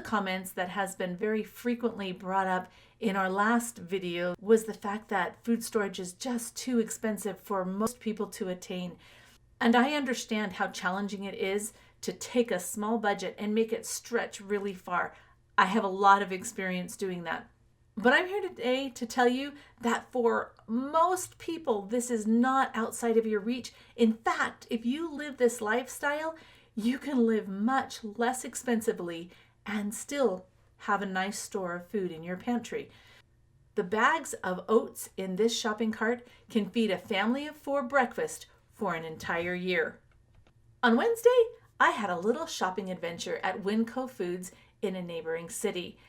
comments that has been very frequently brought up in our last video was the fact that food storage is just too expensive for most people to attain. And I understand how challenging it is to take a small budget and make it stretch really far. I have a lot of experience doing that. But I'm here today to tell you that for most people, this is not outside of your reach. In fact, if you live this lifestyle, you can live much less expensively and still have a nice store of food in your pantry. The bags of oats in this shopping cart can feed a family of 4 breakfast for an entire year. On Wednesday, I had a little shopping adventure at WinCo Foods in a neighboring city.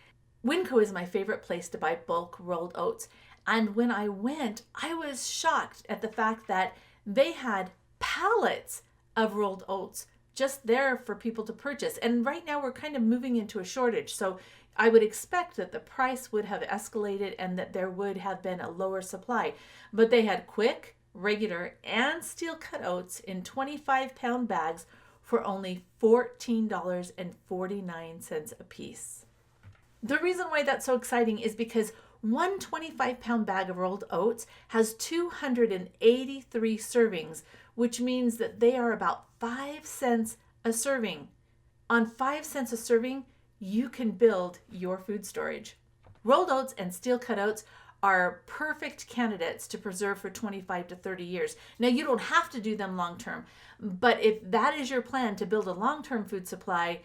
WinCo is my favorite place to buy bulk rolled oats. And when I went, I was shocked at the fact that they had pallets of rolled oats just there for people to purchase. And right now we're kind of moving into a shortage. So I would expect that the price would have escalated and that there would have been a lower supply. But they had quick, regular, and steel cut oats in 25-pound bags for only $14.49 a piece. The reason why that's so exciting is because one 25-pound bag of rolled oats has 283 servings, which means that they are about 5 cents a serving. On 5 cents a serving, you can build your food storage. Rolled oats and steel cut oats are perfect candidates to preserve for 25 to 30 years. Now, you don't have to do them long term, but if that is your plan to build a long-term food supply,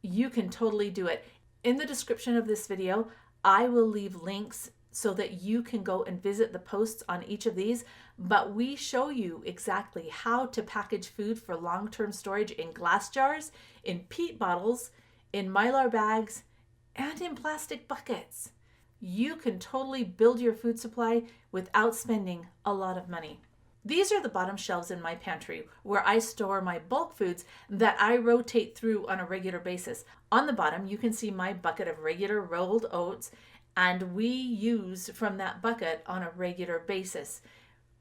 you can totally do it. In the description of this video, I will leave links so that you can go and visit the posts on each of these, but we show you exactly how to package food for long-term storage in glass jars, in peat bottles, in Mylar bags, and in plastic buckets. You can totally build your food supply without spending a lot of money. These are the bottom shelves in my pantry where I store my bulk foods that I rotate through on a regular basis. On the bottom, you can see my bucket of regular rolled oats, and we use from that bucket on a regular basis.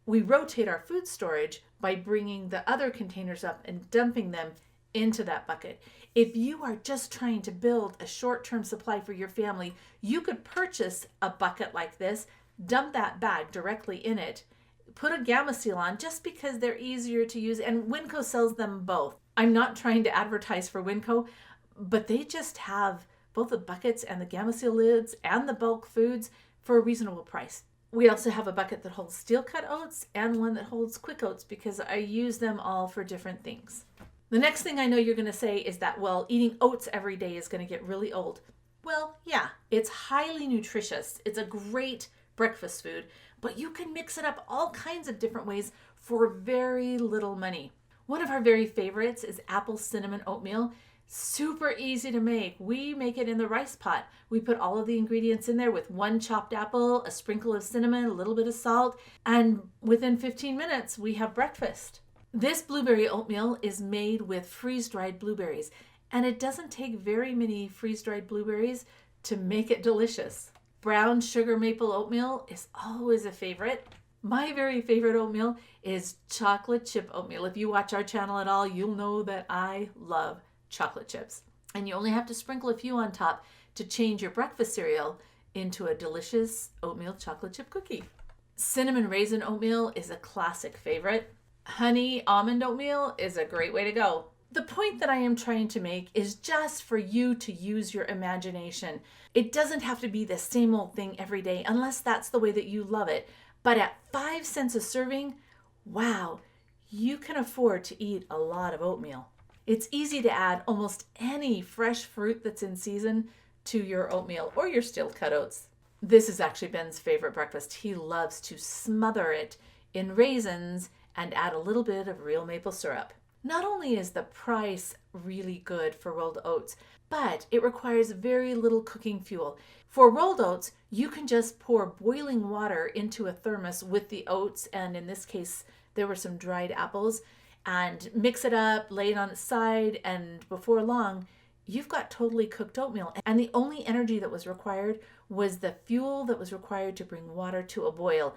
We rotate our food storage by bringing the other containers up and dumping them into that bucket. If you are just trying to build a short-term supply for your family, you could purchase a bucket like this, dump that bag directly in it, put a gamma seal on just because they're easier to use, and WinCo sells them both. I'm not trying to advertise for WinCo, but they just have both the buckets and the gamma seal lids and the bulk foods for a reasonable price. We also have a bucket that holds steel cut oats and one that holds quick oats because I use them all for different things. The next thing I know you're going to say is that, well, eating oats every day is going to get really old. Well, yeah, it's highly nutritious. It's a great breakfast food, but you can mix it up all kinds of different ways for very little money. One of our very favorites is apple cinnamon oatmeal. Super easy to make. We make it in the rice pot. We put all of the ingredients in there with 1 chopped apple, a sprinkle of cinnamon, a little bit of salt, and within 15 minutes, we have breakfast. This blueberry oatmeal is made with freeze-dried blueberries, and it doesn't take very many freeze-dried blueberries to make it delicious. Brown sugar maple oatmeal is always a favorite. My very favorite oatmeal is chocolate chip oatmeal. If you watch our channel at all, you'll know that I love chocolate chips. And you only have to sprinkle a few on top to change your breakfast cereal into a delicious oatmeal chocolate chip cookie. Cinnamon raisin oatmeal is a classic favorite. Honey almond oatmeal is a great way to go. The point that I am trying to make is just for you to use your imagination. It doesn't have to be the same old thing every day unless that's the way that you love it. But at 5 cents a serving, wow, you can afford to eat a lot of oatmeal. It's easy to add almost any fresh fruit that's in season to your oatmeal or your steel cut oats. This is actually Ben's favorite breakfast. He loves to smother it in raisins and add a little bit of real maple syrup. Not only is the price really good for rolled oats, but it requires very little cooking fuel. For rolled oats, you can just pour boiling water into a thermos with the oats, and in this case, there were some dried apples, and mix it up, lay it on its side, and before long, you've got totally cooked oatmeal. And the only energy that was required was the fuel that was required to bring water to a boil.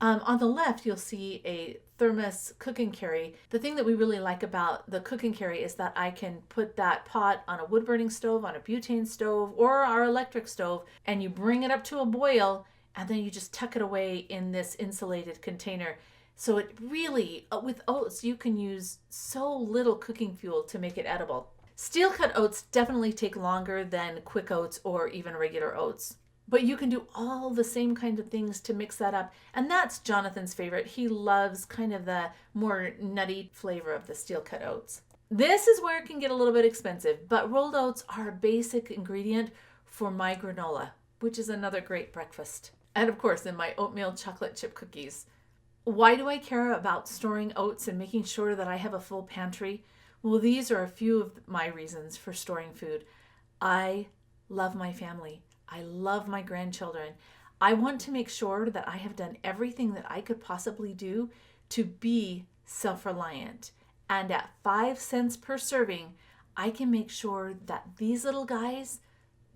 On the left, you'll see a thermos cook and carry. The thing that we really like about the cook and carry is that I can put that pot on a wood burning stove, on a butane stove, or our electric stove, and you bring it up to a boil, and then you just tuck it away in this insulated container. So it really, with oats, you can use so little cooking fuel to make it edible. Steel cut oats definitely take longer than quick oats or even regular oats. But you can do all the same kind of things to mix that up. And that's Jonathan's favorite. He loves kind of the more nutty flavor of the steel cut oats. This is where it can get a little bit expensive, but rolled oats are a basic ingredient for my granola, which is another great breakfast. And of course, in my oatmeal chocolate chip cookies. Why do I care about storing oats and making sure that I have a full pantry? Well, these are a few of my reasons for storing food. I love my family. I love my grandchildren. I want to make sure that I have done everything that I could possibly do to be self-reliant. And at 5 cents per serving, I can make sure that these little guys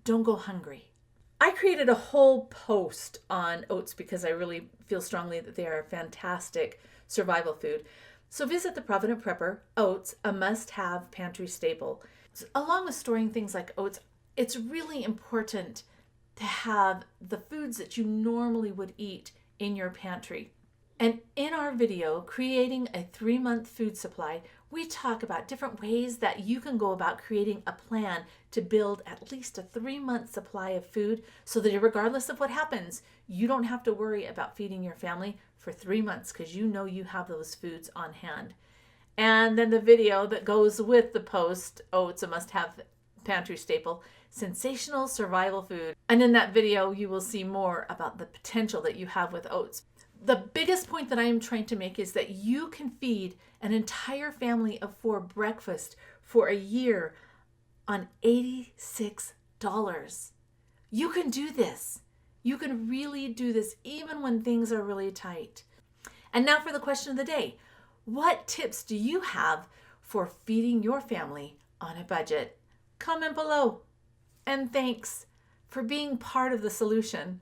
don't go hungry. I created a whole post on oats because I really feel strongly that they are a fantastic survival food. So visit the Provident Prepper, Oats, a must-have pantry staple. Along with storing things like oats, it's really important to have the foods that you normally would eat in your pantry. And in our video, Creating a 3-Month Food Supply, we talk about different ways that you can go about creating a plan to build at least a 3-month supply of food so that regardless of what happens, you don't have to worry about feeding your family for 3 months because you know you have those foods on hand. And then the video that goes with the post, Oats, a must-have pantry staple, sensational survival food. And in that video, you will see more about the potential that you have with oats. The biggest point that I am trying to make is that you can feed an entire family of 4 breakfast for a year on $86. You can do this. You can really do this even when things are really tight. And now for the question of the day. What tips do you have for feeding your family on a budget? Comment below. And thanks for being part of the solution.